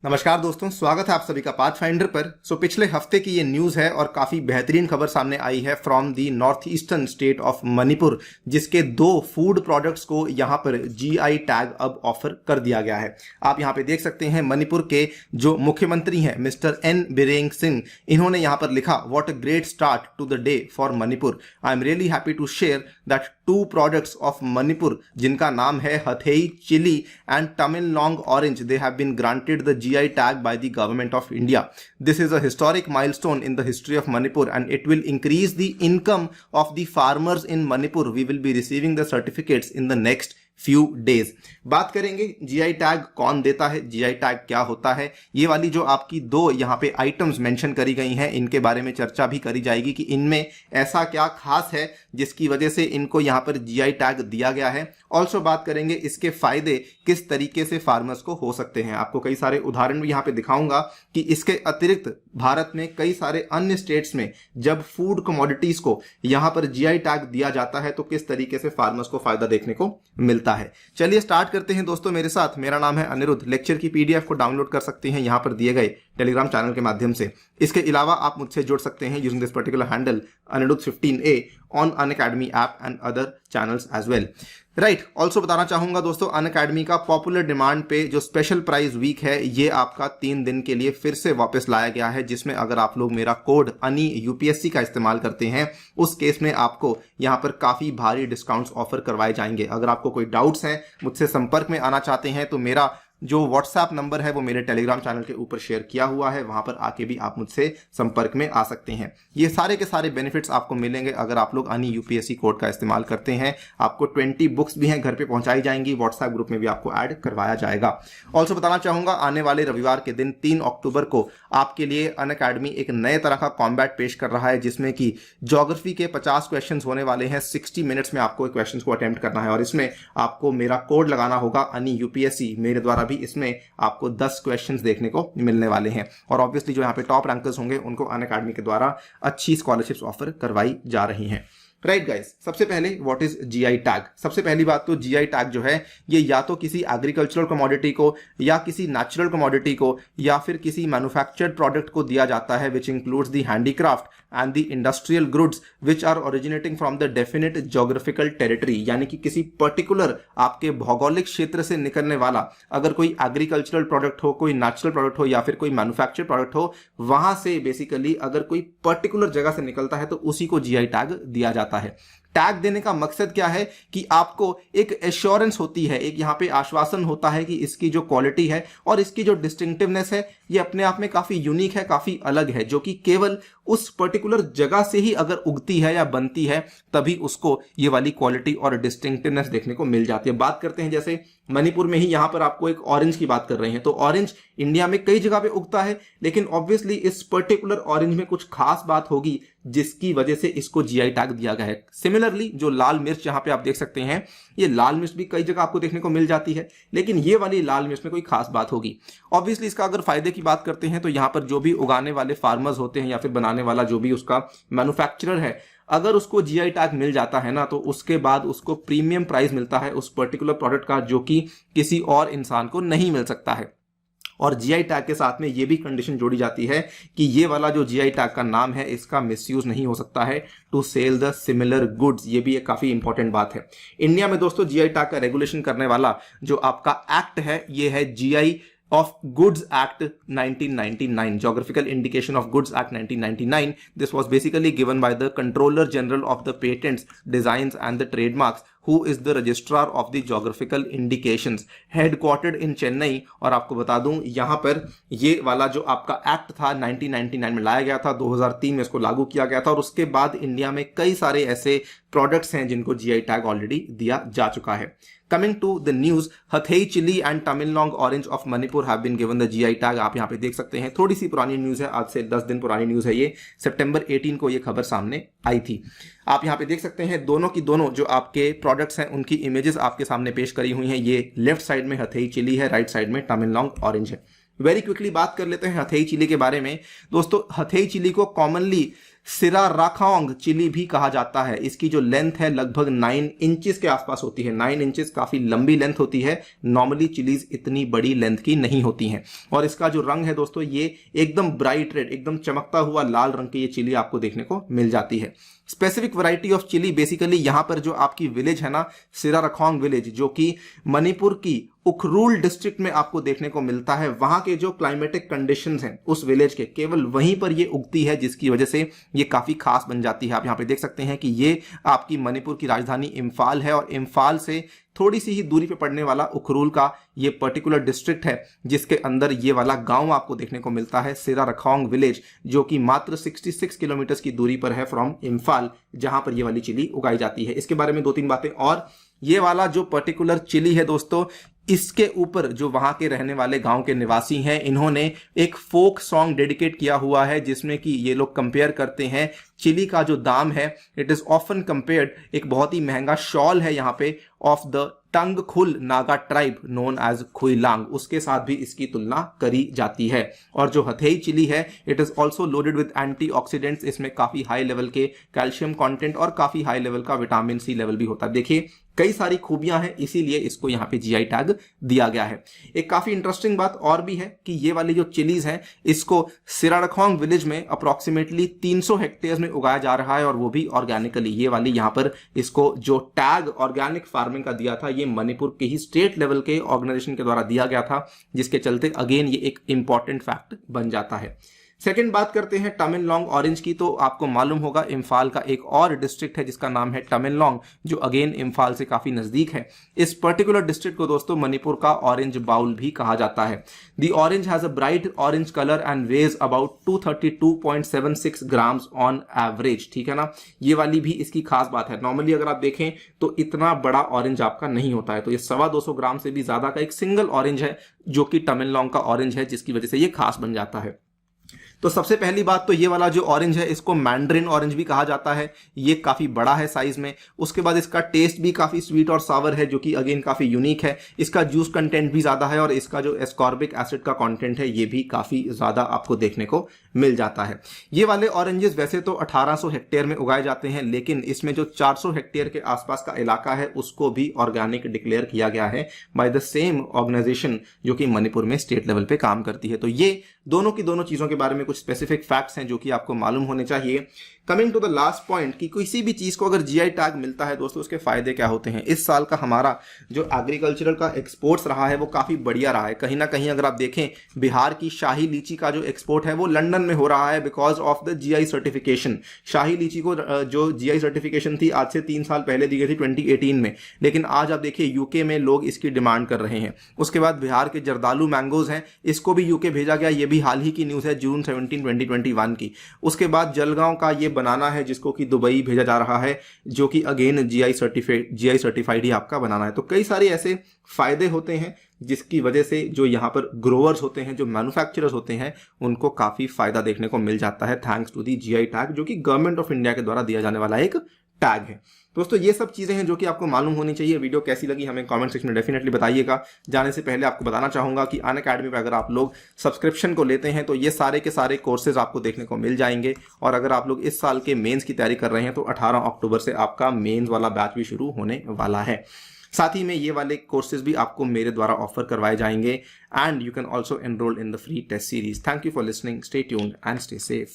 नमस्कार दोस्तों, स्वागत है आप सभी का पाथफाइंडर पर। पिछले हफ्ते की ये न्यूज़ है और काफ़ी बेहतरीन खबर सामने आई है from the north eastern state of Manipur, जिसके 2 फूड प्रोडक्ट्स को यहाँ पर जीआई टैग अब ऑफर कर दिया गया है। आप यहाँ पे देख सकते हैं मणिपुर के जो मुख्यमंत्री हैं मिस्टर एन बिरेन सिंह, इन्होंने यहाँ पर लिखा, what a great start to the day for Manipur. I am really happy to share that 2 products of Manipur, जिनका नाम है हथेई chilli and Tamil Nadu orange, they have been granted the GI tag by the government of India. This is a historic milestone in the history of Manipur and it will increase the income of the farmers in Manipur. We will be receiving the certificates in the next few days. बात करेंगे GI tag कौन देता है, GI tag क्या होता है। ये वाली जो आपकी 2 यहाँ पे आइटम्स मेंशन करी गई हैं, इनके बारे में चर्चा भी करी जाएगी कि इनमें ऐसा क्या खास है जिसकी वजह से इनको यहाँ पर जीआई टैग दिया गया है। ऑल्सो बात करेंगे इसके फायदे किस तरीके से फार्मर्स को हो सकते हैं। आपको कई सारे उदाहरण भी यहाँ पे दिखाऊंगा कि इसके अतिरिक्त भारत में कई सारे अन्य स्टेट्स में जब फूड कमोडिटीज को यहाँ पर जीआई टैग दिया जाता है तो किस तरीके से फार्मर्स को फायदा देखने को मिलता है। चलिए स्टार्ट करते हैं दोस्तों मेरे साथ। मेरा नाम है अनिरुद्ध। लेक्चर की पीडीएफ को डाउनलोड कर सकते हैं यहाँ पर दिए गए टेलीग्राम चैनल के माध्यम से। इसके अलावा आप मुझसे जुड़ सकते हैं using this particular handle Anirudh 15A on Unacademy app and other channels as well. Right, also बताना चाहूंगा दोस्तों, अनअकैडमी का पॉपुलर डिमांड पे जो स्पेशल प्राइज वीक है, ये आपका 3 दिन के लिए फिर से वापस लाया गया है, जिसमें अगर आप लोग मेरा कोड अनि यूपीएससी का इस्तेमाल करते हैं उस केस में आपको यहाँ पर काफी भारी डिस्काउंट्स ऑफर करवाए जाएंगे। अगर आपको कोई डाउट्स हैं, मुझसे संपर्क में आना चाहते हैं, तो मेरा जो व्हाट्सएप नंबर है वो मेरे टेलीग्राम चैनल के ऊपर शेयर किया हुआ है, वहां पर आके भी आप मुझसे संपर्क में आ सकते हैं। ये सारे के सारे बेनिफिट्स आपको मिलेंगे अगर आप लोग अनि यूपीएससी कोड का इस्तेमाल करते हैं। आपको 20 बुक्स भी हैं घर पे पहुंचाई जाएंगी, व्हाट्सएप ग्रुप में भी आपको ऐड करवाया जाएगा। ऑल्सो बताना चाहूंगा, आने वाले रविवार के दिन 3 अक्टूबर को आपके लिए अनअकैडमी एक नए तरह का कॉम्बैट पेश कर रहा है, जिसमें कि ज्योग्राफी के 50 क्वेश्चन होने वाले हैं। 60 मिनट्स में आपको क्वेश्चन को अटेम्प्ट करना है और इसमें आपको मेरा कोड लगाना होगा अनि यूपीएससी। मेरे द्वारा भी इसमें आपको 10 क्वेश्चंस देखने को मिलने वाले हैं और ऑब्वियसली जो यहाँ पे टॉप रैंकर्स होंगे उनको अनअकैडमी के द्वारा अच्छी स्कॉलरशिप्स ऑफर करवाई जा रही हैं। राइट गाइस, सबसे पहले व्हाट इज जीआई टैग। सबसे पहली बात तो जीआई टैग जो है ये या तो किसी एग्रीकल्चरल कमोडिटी को या किसी नेचुरल कमोडिटी को या फिर किसी मैन्युफैक्चर्ड प्रोडक्ट को दिया जाता है which includes the handicraft and the industrial goods which are originating from the definite geographical territory. यानी कि किसी पर्टिकुलर आपके भौगोलिक क्षेत्र से निकलने वाला अगर कोई एग्रीकल्चरल प्रोडक्ट हो, कोई नेचुरल प्रोडक्ट हो या फिर कोई मैन्युफैक्चर्ड प्रोडक्ट हो, वहां से बेसिकली अगर कोई पर्टिकुलर जगह से निकलता है तो उसी को जीआई टैग दिया जाता है। टैग देने का मकसद क्या है कि आपको एक एश्योरेंस होती है, एक यहां पे आश्वासन होता है कि इसकी जो क्वालिटी है और इसकी जो डिस्टिंक्टिवनेस है ये अपने आप में काफी यूनिक है, काफी अलग है, जो कि केवल उस पर्टिकुलर जगह से ही अगर उगती है या बनती है तभी उसको ये वाली क्वालिटी और डिस्टिंक्टिवनेस देखने को मिल जाती है। बात करते हैं जैसे मणिपुर में ही यहां पर आपको एक ऑरेंज की बात कर रहे हैं, तो ऑरेंज इंडिया में कई जगह पे उगता है, लेकिन ऑब्वियसली इस पर्टिकुलर ऑरेंज में कुछ खास बात होगी जिसकी वजह से इसको जीआई टैग दिया गया है। सिमिलरली जो लाल मिर्च यहां पे आप देख सकते हैं, ये लाल मिर्च भी कई जगह आपको देखने को मिल जाती है, लेकिन ये वाली लाल मिर्च में कोई खास बात होगी। ऑब्वियसली इसका अगर फायदे की बात करते हैं तो यहां पर जो भी उगाने वाले फार्मर्स होते हैं या फिर बनाने वाला जो भी उसका मैन्युफैक्चरर है, अगर उसको जीआई टैग मिल जाता है ना तो उसके बाद उसको प्रीमियम प्राइस मिलता है उस पर्टिकुलर प्रोडक्ट का, जो कि किसी और इंसान को नहीं मिल सकता है। और जीआई टैग के साथ में ये भी कंडीशन जोड़ी जाती है कि ये वाला जो जीआई टैग का नाम है इसका मिसयूज नहीं हो सकता है to cell the similar goods. ये भी एक काफी इंपॉर्टेंट बात है। इंडिया में दोस्तों जीआई टैग का रेगुलेशन करने वाला जो आपका एक्ट है ये है GI of Goods Act 1999, Geographical Indication of Goods Act 1999. This was basically given by the Controller General of the Patents, Designs and the Trademarks, who is the Registrar of the Geographical Indications, headquartered in Chennai। और आपको बता दूं यहाँ पर ये वाला जो आपका एक्ट था 1999 में लाया गया था, 2003 में इसको लागू किया गया था और उसके बाद इंडिया में कई सारे ऐसे प्रोडक्ट्स हैं जिनको जीआई टैग ऑलरेडी दिया जा चुका है। Coming to the news, हथेई chilli and Tamil Nadu orange of Manipur have been given the GI tag. आप यहाँ पे देख सकते हैं, थोड़ी सी पुरानी न्यूज है, आज से 10 दिन पुरानी न्यूज है। ये सितंबर 18 को ये खबर सामने आई थी। आप यहाँ पे देख सकते हैं दोनों की दोनों जो आपके प्रोडक्ट्स हैं उनकी इमेजेस आपके सामने पेश करी हुई हैं। ये लेफ्ट साइड में हथेई चिली है, राइट साइड में तमिलनाडु ऑरेंज है। वेरी क्विकली बात कर लेते हैं हथेई चिली के बारे में। दोस्तों हथेई चिली को कॉमनली सिरा राखोंग चिली भी कहा जाता है। इसकी जो लेंथ है लगभग 9 इंचेस के आसपास होती है। 9 इंचेस काफी लंबी लेंथ होती है। नॉर्मली चिलीज इतनी बड़ी लेंथ की नहीं होती हैं। और इसका जो रंग है दोस्तों ये एकदम ब्राइट रेड, एकदम चमकता हुआ लाल रंग की ये चिली आपको देखने को मिल जाती है। Specific variety of chilli basically यहां पर जो आपकी विलेज है ना, सिरा रखोंग विलेज, जो कि मणिपुर की उखरूल डिस्ट्रिक्ट में आपको देखने को मिलता है, वहां के जो क्लाइमेटिक कंडीशंस हैं उस विलेज के, केवल वहीं पर ये उगती है, जिसकी वजह से ये काफी खास बन जाती है। आप यहां पे देख सकते हैं कि ये आपकी मणिपुर की राजधानी इम्फाल है और इम्फाल से थोड़ी सी ही दूरी पे पड़ने वाला उखरूल का ये पर्टिकुलर डिस्ट्रिक्ट है, जिसके अंदर ये वाला गांव आपको देखने को मिलता है, सिरा रखोंग विलेज, जो कि मात्र 66 किलोमीटर की दूरी पर है फ्रॉम इम्फाल, जहां पर ये वाली चिली उगाई जाती है। इसके बारे में 2-3 बातें और। ये वाला जो पर्टिकुलर चिली है दोस्तों, इसके ऊपर जो वहां के रहने वाले गांव के निवासी हैं, इन्होंने एक फोक सॉन्ग डेडिकेट किया हुआ है, जिसमें कि ये लोग कंपेयर करते हैं चिली का जो दाम है, इट इज ऑफन कंपेयर्ड, एक बहुत ही महंगा शॉल है यहाँ पे of the टंगखुल Naga tribe known as खुइलांग, उसके साथ भी इसकी तुलना करी जाती है। और जो हथेई चिली है, it is also loaded with antioxidants. इसमें काफी हाई लेवल के कैल्शियम कंटेंट और काफी हाई लेवल का विटामिन सी लेवल भी होता है। देखिए कई सारी खूबियां हैं, इसीलिए इसको यहाँ पे जीआई टैग दिया गया है। एक काफी इंटरेस्टिंग बात और भी है कि ये वाली जो चिलीज हैं, इसको सिरा रखोंग विलेज में अप्रोक्सीमेटली 300 हेक्टेयर में उगाया जा रहा है, और वो भी ऑर्गेनिकली। ये वाली यहाँ पर इसको जो टैग ऑर्गेनिक फार्मिंग का दिया था, ये मणिपुर के ही स्टेट लेवल के ऑर्गेनाइजेशन के द्वारा दिया गया था, जिसके चलते अगेन ये एक इंपॉर्टेंट फैक्ट बन जाता है। सेकंड बात करते हैं तमिलनाडु ऑरेंज की। तो आपको मालूम होगा इम्फाल का एक और डिस्ट्रिक्ट है जिसका नाम है तमिलनाडु, जो अगेन इम्फाल से काफी नजदीक है। इस पर्टिकुलर डिस्ट्रिक्ट को दोस्तों मणिपुर का ऑरेंज बाउल भी कहा जाता है। The orange has a bright orange colour and ways about 232.76 grams on average. ठीक है ना, ये वाली भी इसकी खास बात है। नॉर्मली अगर आप देखें तो इतना बड़ा ऑरेंज आपका नहीं होता है, तो ये 250 ग्राम से भी ज्यादा का एक सिंगल ऑरेंज है, जो कि तमिलनाडु का ऑरेंज है, जिसकी वजह से ये खास बन जाता है। तो सबसे पहली बात तो ये वाला जो ऑरेंज है, इसको मैंड्रिन ऑरेंज भी कहा जाता है। ये काफी बड़ा है साइज में। उसके बाद इसका टेस्ट भी काफी स्वीट और सावर है, जो कि अगेन काफी यूनिक है। इसका जूस कंटेंट भी ज्यादा है, और इसका जो एस्कॉर्बिक एसिड का कंटेंट है, ये भी काफी ज्यादा आपको देखने को मिल जाता है। ये वाले ऑरेंजेस वैसे तो 1800 हेक्टेयर में उगाए जाते हैं, लेकिन इसमें जो 400 हेक्टेयर के आसपास का इलाका है, उसको भी ऑर्गेनिक डिक्लेयर किया गया है बाय द सेम ऑर्गेनाइजेशन, जो कि मणिपुर में स्टेट लेवल पे काम करती है। तो ये दोनों की दोनों चीजों के बारे में कुछ स्पेसिफिक फैक्ट्स हैं जो कि आपको मालूम होने चाहिए। Coming to the last point कि किसी भी चीज को अगर जीआई टैग मिलता है दोस्तों, उसके फायदे क्या होते हैं। इस साल का हमारा जो एग्रीकल्चरल का एक्सपोर्ट्स रहा है वो काफी बढ़िया रहा है। कहीं ना कहीं अगर आप देखें, बिहार की शाही लीची का जो एक्सपोर्ट है वो लंदन में हो रहा है because of the GI certification. शाही लीची को जो जीआई सर्टिफिकेशन थी आज से 3 साल पहले दी गई थी 2018 में, लेकिन आज आप देखिए यूके में लोग इसकी डिमांड कर रहे हैं। उसके बाद बिहार के जर्दालू मैंगोज हैं, इसको भी यूके भेजा गया। ये भी हाल ही की न्यूज है, जून 17, 2021 की। उसके बाद जलगांव का ये बनाना है जिसको कि दुबई भेजा जा रहा है, जो कि अगेन जीआई सर्टिफाइड ही आपका बनाना है। तो कई सारे ऐसे फायदे होते हैं जिसकी वजह से जो यहाँ पर ग्रोवर्स होते हैं, जो मैन्युफैक्चरर्स होते हैं, उनको काफी फायदा देखने को मिल जाता है thanks to the GI tag, जो कि गवर्नमेंट ऑफ इंडिया के द्वारा दिया जाने वाला एक टैग है। दोस्तों ये सब चीजें हैं जो कि आपको मालूम होनी चाहिए। वीडियो कैसी लगी हमें कमेंट सेक्शन में डेफिनेटली बताइएगा। जाने से पहले आपको बताना चाहूंगा कि अनअकैडमी पर अगर आप लोग सब्सक्रिप्शन को लेते हैं तो ये सारे के सारे कोर्सेज आपको देखने को मिल जाएंगे। और अगर आप लोग इस साल के मेंस की तैयारी कर रहे हैं तो 18 अक्टूबर से आपका मेंस वाला बैच भी शुरू होने वाला है। साथ ही में ये वाले कोर्सेज भी आपको मेरे द्वारा ऑफर करवाए जाएंगे, and you can also enrol in the free test series. Thank you for listening, stay tuned and stay safe.